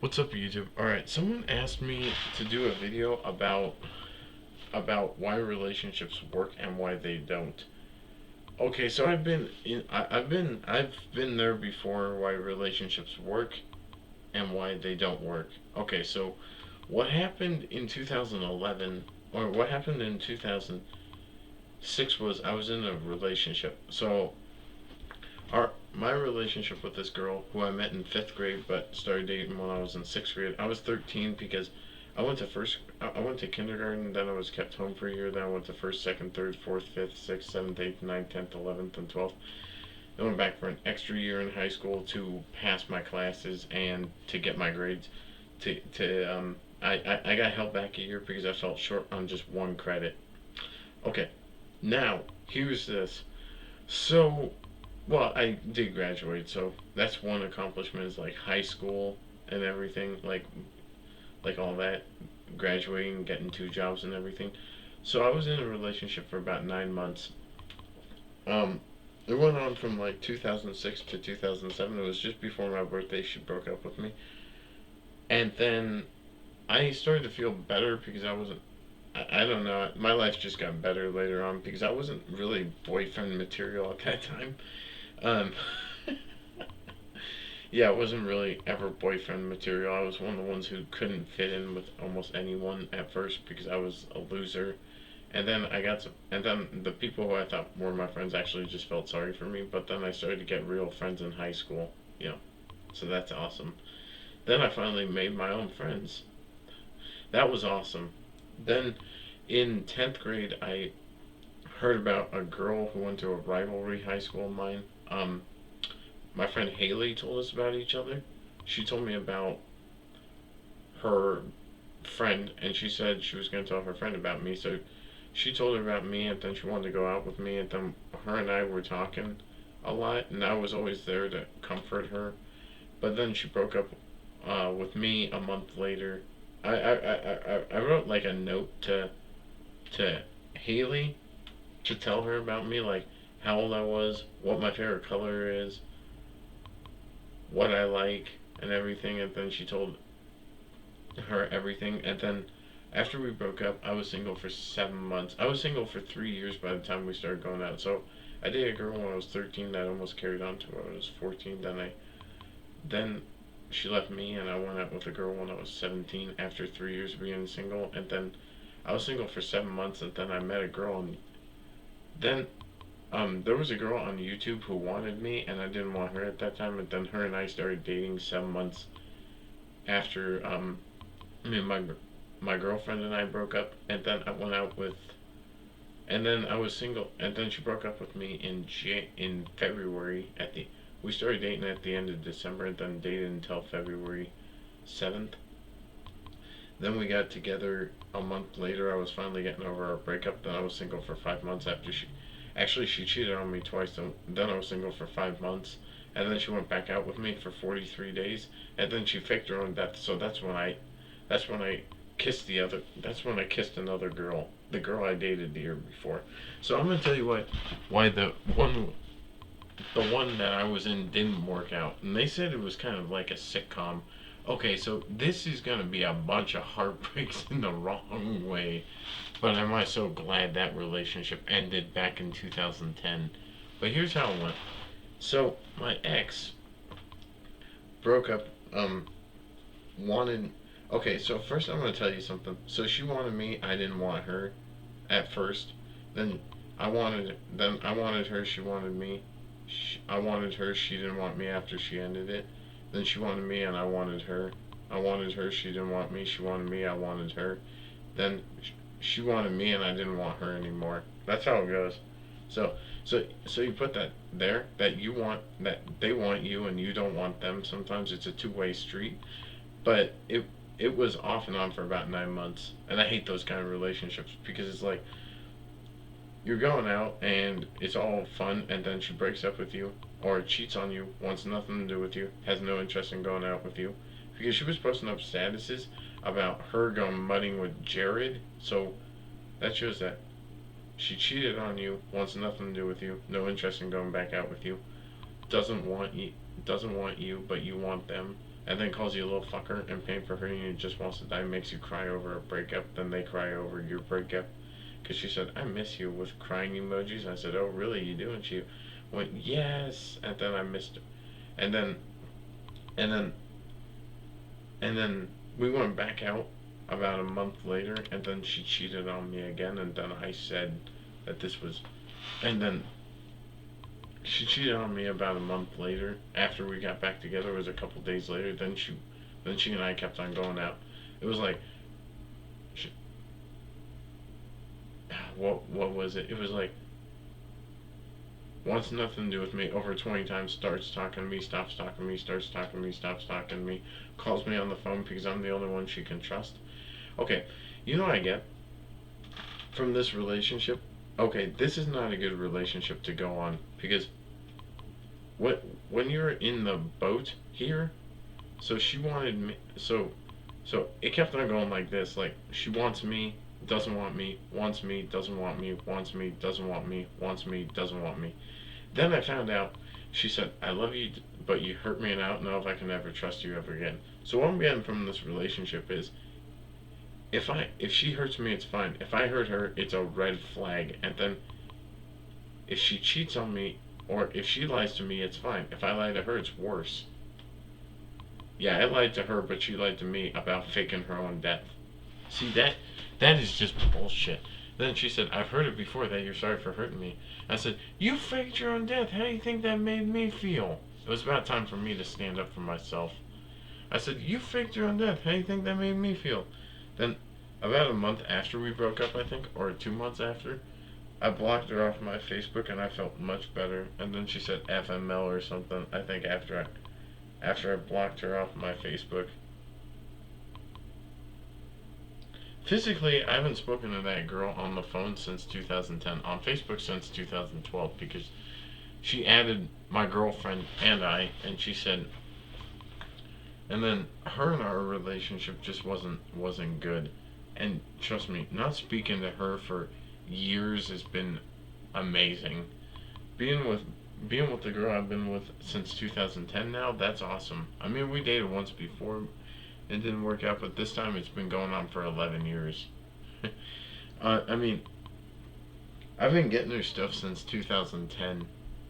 What's up, YouTube? All right, someone asked me to do a video about why relationships work and why they don't. Okay, so I've been there before. Why relationships work and why they don't work. Okay, so what happened in 2011 or what happened in 2006 was I was in a relationship. So my relationship with this girl who I met in fifth grade but started dating when I was in sixth grade. I was 13 because I went to kindergarten, then I was kept home for a year, then I went to first, second, third, fourth, fifth, sixth, seventh, eighth, ninth, 10th, 11th, and 12th. I went back for an extra year in high school to pass my classes and to get my grades. I got held back a year because I felt short on just one credit. Okay, now here's this. So well, I did graduate, so that's one accomplishment is like high school and everything, like all that, graduating, getting two jobs and everything. So I was in a relationship for about 9 months. Um, it went on from like 2006 to 2007. It was just before my birthday. She broke up with me, and then I started to feel better because I wasn't. I don't know. My life just got better later on because I wasn't really boyfriend material at that time. Um, Yeah, it wasn't really ever boyfriend material. I was one of the ones who couldn't fit in with almost anyone at first because I was a loser. And then the people who I thought were my friends actually just felt sorry for me. But then I started to get real friends in high school, you know. So that's awesome. Then I finally made my own friends. That was awesome. Then in 10th grade, I heard about a girl who went to a rivalry high school of mine. My friend Haley told us about each other. She told me about her friend, and she said she was going to tell her friend about me. So she told her about me, and then she wanted to go out with me, and then her and I were talking a lot, and I was always there to comfort her. But then she broke up with me a month later. I wrote like a note to Haley to tell her about me, like how old I was, what my favorite color is, what I like, and everything. And then she told her everything. And then after we broke up, I was single for 7 months. I was single for 3 years by the time we started going out. So I dated a girl when I was 13 that almost carried on to when I was 14. Then she left me and I went out with a girl when I was 17 after 3 years of being single. And then I was single for 7 months, and then I met a girl, and then there was a girl on YouTube who wanted me, and I didn't want her at that time. And then her and I started dating 7 months after me and my girlfriend and I broke up, and then I went out with, and then I was single, and then she broke up with me in February at the. We started dating at the end of December, and then dated until February 7th. Then we got together a month later. I was finally getting over our breakup. Then I was single for 5 months after she. Actually, she cheated on me twice. Then I was single for 5 months, and then she went back out with me for 43 days, and then she faked her own death. So that's when I kissed the other. That's when I kissed another girl, the girl I dated the year before. So I'm gonna tell you why the one that I was in didn't work out, and they said it was kind of like a sitcom. Okay, so this is gonna be a bunch of heartbreaks in the wrong way, but am I so glad that relationship ended back in 2010? But here's how it went. So my ex broke up. Wanted. Okay, so first I'm gonna tell you something. So she wanted me. I didn't want her at first. Then I wanted her. She wanted me. I wanted her. She didn't want me after she ended it. Then she wanted me, and I wanted her. I wanted her. She didn't want me. She wanted me. I wanted her. Then she wanted me, and I didn't want her anymore. That's how it goes. So you put that there, that you want, that they want you and you don't want them. Sometimes it's a two-way street, but it was off and on for about 9 months, and I hate those kind of relationships because it's like you're going out and it's all fun, and then she breaks up with you or cheats on you, wants nothing to do with you, has no interest in going out with you, because she was posting up statuses about her going mudding with Jared. So that shows that she cheated on you, wants nothing to do with you, no interest in going back out with you, doesn't want you, but you want them. and then calls you a little fucker and paying for hurting you just wants to die, makes you cry over a breakup, then they cry over your breakup. Because she said, I miss you with crying emojis. I said, oh, really? You do? And she went, yes. And then I missed her. And then, and then, and then we went back out about a month later, and then she cheated on me again. And then I said that this was, and then she cheated on me about a month later. After we got back together, it was a couple days later. Then she and I kept on going out. It was like, she, what was it? It was like wants nothing to do with me over 20 times, starts talking to me, stops talking to me, starts talking to me, stops talking to me, calls me on the phone because I'm the only one she can trust. Okay, you know what I get from this relationship? Okay, this is not a good relationship to go on because what when you're in the boat here, so she wanted me, so it kept on going like this, like she wants me, doesn't want me, wants me, doesn't want me, wants me, doesn't want me, wants me, doesn't want me. Then I found out she said, I love you, but you hurt me and I don't know if I can ever trust you ever again. So what I'm getting from this relationship is if she hurts me, it's fine. If I hurt her, it's a red flag. And then if she cheats on me or if she lies to me, it's fine. If I lie to her, it's worse. Yeah, I lied to her, but she lied to me about faking her own death. See that is just bullshit. Then she said, I've heard it before that you're sorry for hurting me. I said, you faked your own death. How do you think that made me feel? It was about time for me to stand up for myself. I said, you faked your own death. How do you think that made me feel? Then, about a month after we broke up, I think, or 2 months after, I blocked her off my Facebook and I felt much better. And then she said FML or something, I think after I blocked her off my Facebook. Physically, I haven't spoken to that girl on the phone since 2010. On Facebook since 2012 because she added my girlfriend and I, and she said, and then her and our relationship just wasn't good. And trust me, not speaking to her for years has been amazing. Being with being with the girl I've been with since 2010 now, that's awesome. I mean, we dated once before, it didn't work out, but this time it's been going on for 11 years. I mean, I've been getting her stuff since 2010.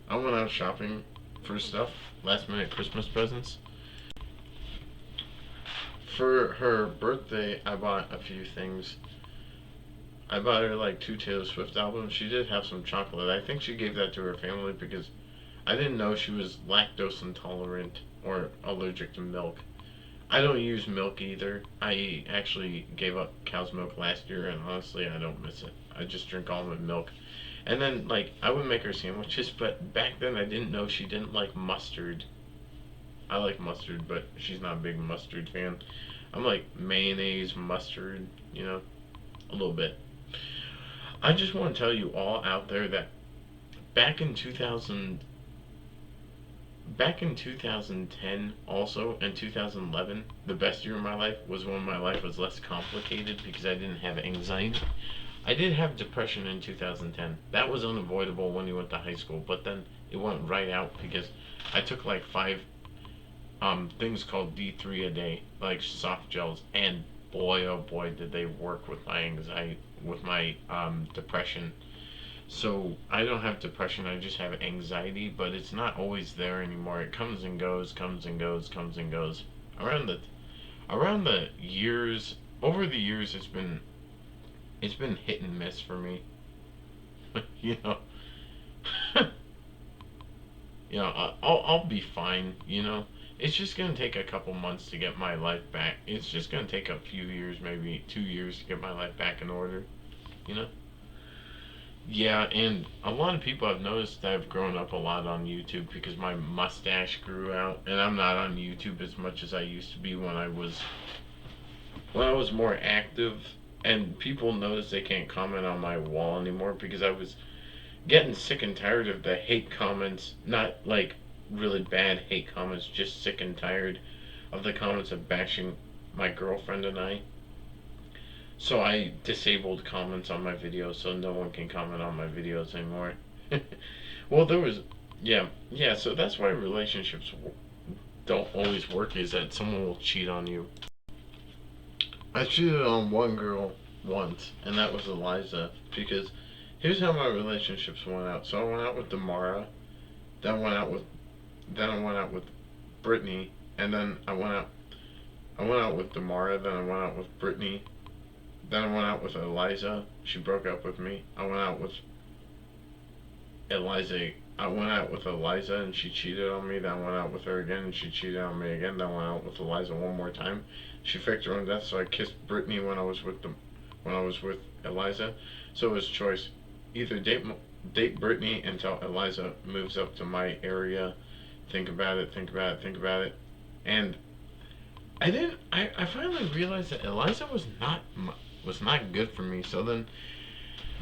I went out shopping for stuff, last minute Christmas presents. For her birthday, I bought a few things. I bought her like 2 Taylor Swift albums. She did have some chocolate. I think she gave that to her family because I didn't know she was lactose intolerant or allergic to milk. I don't use milk either. I actually gave up cow's milk last year, and honestly, I don't miss it. I just drink almond milk. And then, like, I would make her sandwiches, but back then I didn't know she didn't like mustard. I like mustard, but she's not a big mustard fan. I'm like mayonnaise, mustard, a little bit. I just want to tell you all out there that back in 2000, back in 2010 also and 2011, the best year of my life was when my life was less complicated because I didn't have anxiety. I did have depression in 2010. That was unavoidable when you went to high school, but then it went right out because I took like five things called D3 a day, like soft gels, and boy oh boy did they work with my anxiety, with my depression. So I don't have depression, I just have anxiety, but it's not always there anymore. It comes and goes, comes and goes, comes and goes. Around the years, over the years, it's been hit and miss for me. you know, I'll be fine. It's just gonna take a couple months to get my life back. It's just gonna take a few years, maybe 2 years, to get my life back in order. You know. Yeah, and a lot of people have noticed that I've grown up a lot on YouTube because my mustache grew out, and I'm not on YouTube as much as I used to be when I was more active. And people notice they can't comment on my wall anymore because I was getting sick and tired of the hate comments. Not like really bad hate comments, just sick and tired of the comments of bashing my girlfriend and I. So I disabled comments on my videos so no one can comment on my videos anymore. Well, yeah, so that's why relationships don't always work is that someone will cheat on you. I cheated on one girl once, and that was Eliza. Because here's how my relationships went out. So I went out with Damara, then I went out with Brittany, and then I went out with Damara, then I went out with Brittany, then I went out with Eliza. She broke up with me. Eliza. I went out with Eliza and she cheated on me. Then I went out with her again and she cheated on me again. Then I went out with Eliza one more time. She faked her own death, so I kissed Brittany when I was with Eliza. So it was a choice: either date Brittany until Eliza moves up to my area. Think about it. Think about it. Think about it. And I didn't. I finally realized that Eliza was not good for me. So then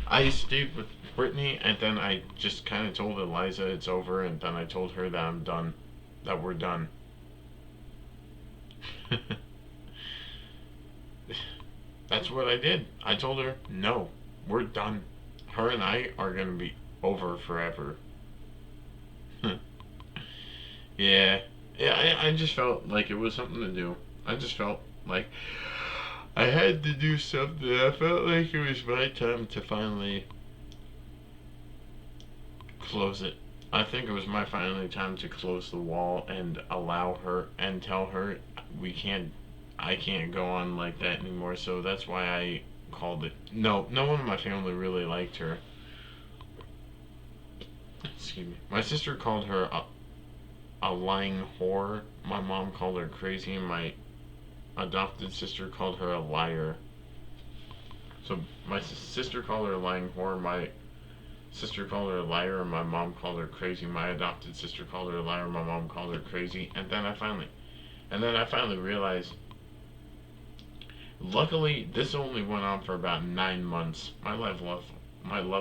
I stayed with Brittany, and then I just kind of told Eliza it's over, and then I told her that I'm done, that we're done. That's what I did. I told her, no, we're done. Her and I are gonna be over forever. Yeah, yeah. I just felt like it was something to do. I just felt like I had to do something. I felt like it was my time to finally close it. I think it was my finally time to close the wall and allow her and tell her we can't I can't go on like that anymore. So that's why I called it. No, no one in my family really liked her. Excuse me. My sister called her a lying whore. My mom called her crazy. My adopted sister called her a liar. So my sister called her a lying whore. My sister called her a liar, and my mom called her crazy. My adopted sister called her a liar. My mom called her crazy. And then I finally realized. Luckily, this only went on for about 9 months. My love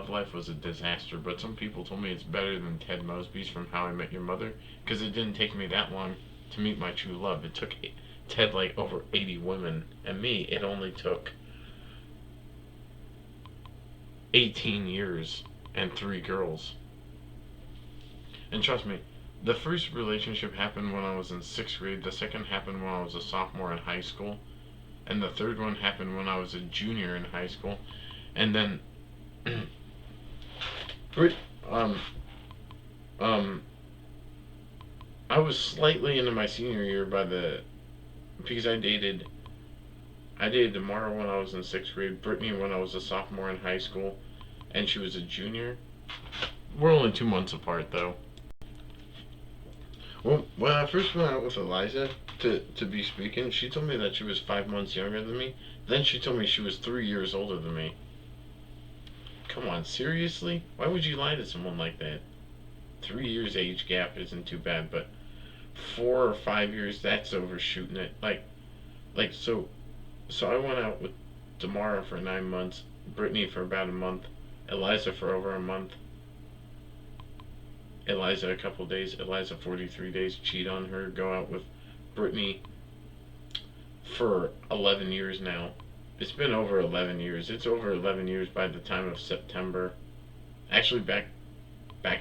life was a disaster, but some people told me it's better than Ted Mosby's from How I Met Your Mother, because it didn't take me that long to meet my true love. It took Ted like over 80 women, and me, it only took 18 years and 3 girls. And trust me, the first relationship happened when I was in 6th grade, the second happened when I was a sophomore in high school, and the third one happened when I was a junior in high school. And then, um, um, I was slightly into my senior year because I dated Tamara when I was in 6th grade, Brittany when I was a sophomore in high school, and she was a junior. We're only 2 months apart though. Well, when I first went out with Eliza, to be speaking, she told me that she was 5 months younger than me. Then she told me she was 3 years older than me. Come on, seriously? Why would you lie to someone like that? 3 years age gap isn't too bad, but 4 or 5 years, that's overshooting it. So I went out with Damara for 9 months, Brittany for about a month, Eliza for over a month, Eliza a couple days, Eliza 43 days, cheat on her, go out with Brittany for 11 years now. It's been over 11 years. It's over 11 years by the time of September. Actually, back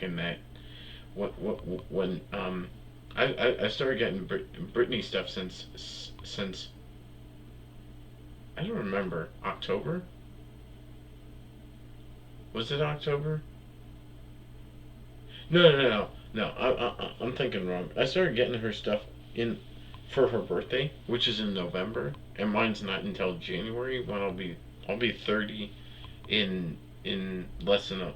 in that when I started getting Britney stuff since I don't remember, October. Was it October? No. I'm thinking wrong. I started getting her stuff in for her birthday, which is in November, and mine's not until January when I'll be 30 in less than a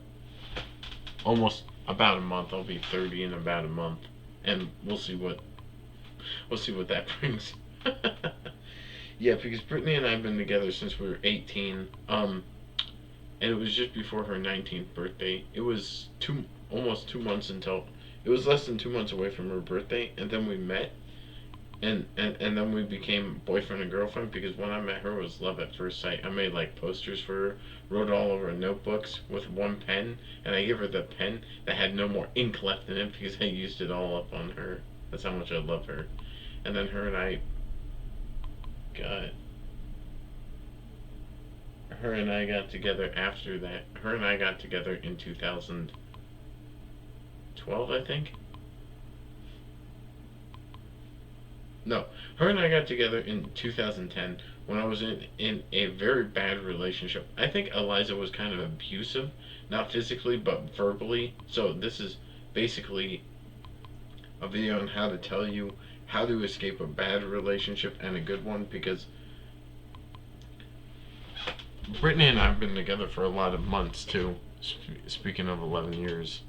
almost about a month. I'll be 30 in about a month, and we'll see what that brings. Yeah, because Brittany and I have been together since we were 18. And it was just before her 19th birthday. It was almost 2 months until it was less than 2 months away from her birthday, and then we met, and then we became boyfriend and girlfriend because when I met her it was love at first sight. I made like posters for her, wrote all over notebooks with one pen, and I gave her the pen that had no more ink left in it because I used it all up on her. That's how much I love her. And then got her and I got together after that. Her and I got together in 2012, I think. No, her and I got together in 2010 when I was in a very bad relationship. I think Eliza was kind of abusive, not physically but verbally. So this is basically a video on how to tell you how to escape a bad relationship and a good one, because Brittany and I have been together for a lot of months too. Speaking of 11 years,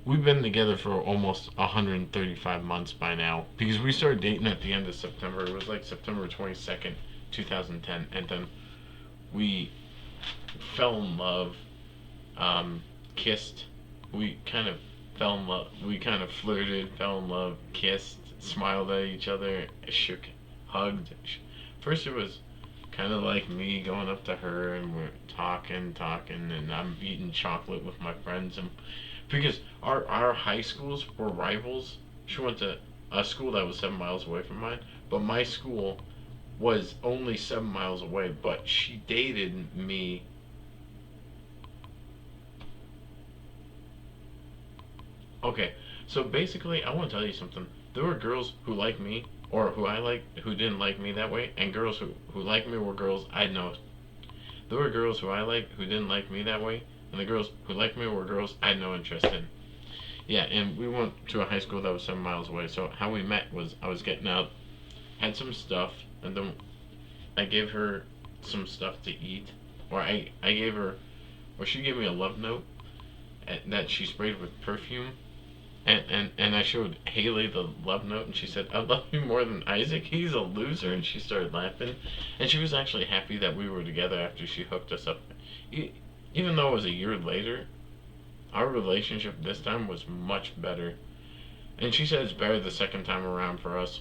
we've been together for almost 135 months by now, because we started dating at the end of September. It was like September 22nd, 2010, and then we fell in love, kissed. We kind of fell in love. We kind of flirted, fell in love, kissed, smiled at each other, shook, hugged. First, it was kind of like me going up to her and we're talking, and I'm eating chocolate with my friends, and because our high schools were rivals. She went to a school that was 7 miles away from mine, but my school was only 7 miles away. But she dated me. Okay, so basically, I want to tell you something. There were girls who liked me, or who I liked, who didn't like me that way, and girls who liked me were girls I know. There were girls who I liked who didn't like me that way, and the girls who liked me were girls I had no interest in. Yeah, and we went to a high school that was 7 miles away. So how we met was I was getting out, had some stuff, and then I gave her some stuff to eat, or I gave her, or she gave me a love note that she sprayed with perfume, and I showed Haley the love note, and she said, "I love you more than Isaac. He's a loser," and she started laughing, and she was actually happy that we were together after she hooked us up. Even though it was a year later, our relationship this time was much better, and she said it's better the second time around for us.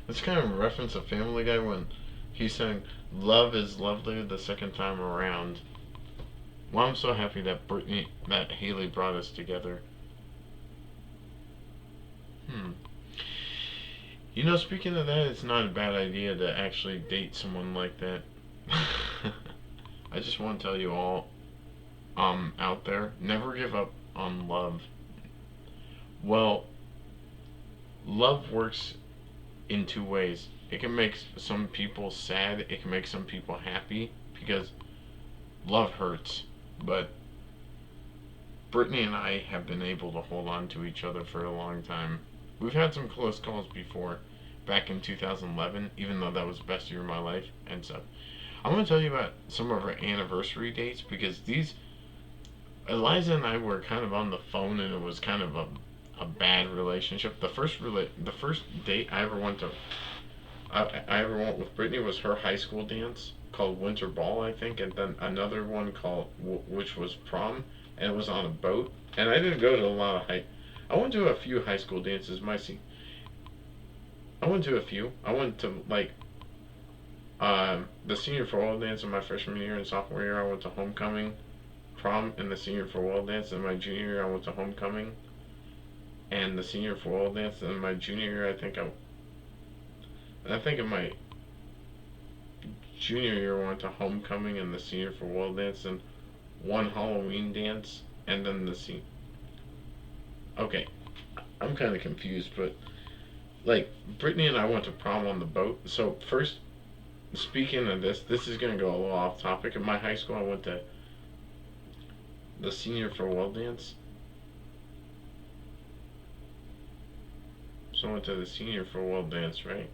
It's kind of a reference to Family Guy when he's saying, "Love is lovelier the second time around." Well, I'm so happy that Haley brought us together. Hmm. Speaking of that, it's not a bad idea to actually date someone like that. I just want to tell you all, out there, never give up on love. Well, love works in two ways. It can make some people sad, it can make some people happy, because love hurts. But Brittany and I have been able to hold on to each other for a long time. We've had some close calls before, back in 2011, even though that was the best year of my life and stuff. I'm going to tell you about some of our anniversary dates, because these, Eliza and I were kind of on the phone, and it was kind of a bad relationship. The first date I ever went with Brittany was her high school dance called Winter Ball, I think, and then another one which was prom, and it was on a boat. And I didn't go to a lot of high. I went to a few high school dances. I went to a few. I went to like the senior farewell dance in my freshman year and sophomore year. I went to homecoming, prom, and the senior farewell dance. In my junior year, I went to homecoming and the senior farewell dance. And in my junior year, I think in my junior year, I went to homecoming and the senior farewell dance and one Halloween dance, and then the scene. Okay, I'm kind of confused, but like Brittany and I went to prom on the boat. So first, speaking of this is gonna go a little off topic. In my high school, I went to the senior farewell dance. So I went to the senior farewell dance, right?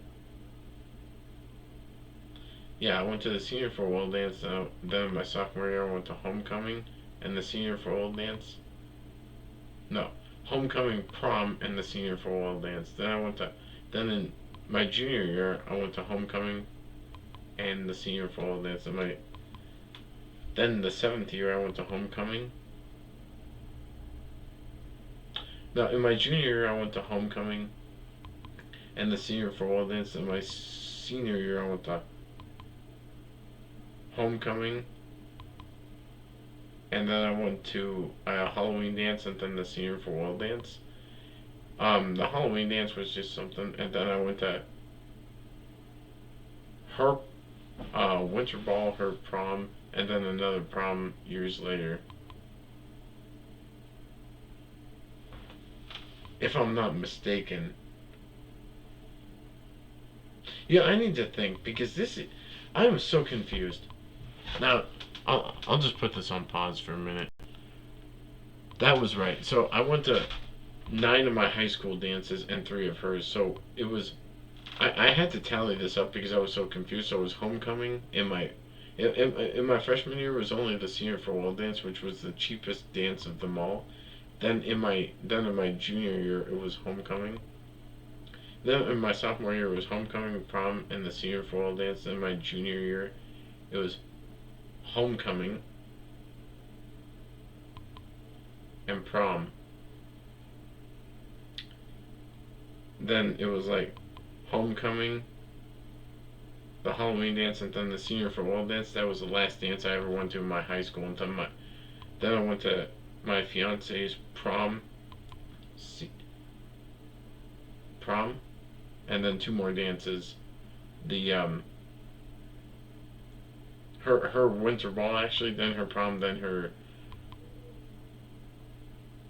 Yeah, I went to the senior farewell dance. Then my sophomore year, I went to homecoming and the senior farewell dance. No, homecoming, prom, and the senior farewell dance. Then in my junior year, I went to homecoming and the senior farewell dance. Then the seventh year, I went to homecoming. No, in my junior year, I went to homecoming and the senior farewell dance. In my senior year, I went to homecoming, and then I went to a Halloween dance and then the senior farewell dance. The Halloween dance was just something, and then I went to her winter ball, her prom, and then another prom years later. If I'm not mistaken, Yeah, I need to think because I am so confused. Now, I'll just put this on pause for a minute. That was right. So I went to 9 of my high school dances and 3 of hers. So it was I had to tally this up because I was so confused. So it was homecoming in my freshman year was only the senior farewell dance, which was the cheapest dance of them all. Then in my junior year it was homecoming. Then in my sophomore year it was homecoming, prom, and the senior farewell dance. Then in my junior year it was homecoming and prom. Then it was like homecoming, the Halloween dance, and then the senior farewell dance. That was the last dance I ever went to in my high school. And then I went to my fiance's prom, and then 2 more dances. The her winter ball actually, then her prom, then her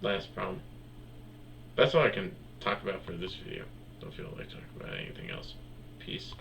last prom. That's all I can talk about for this video. Don't feel like talking about anything else. Peace.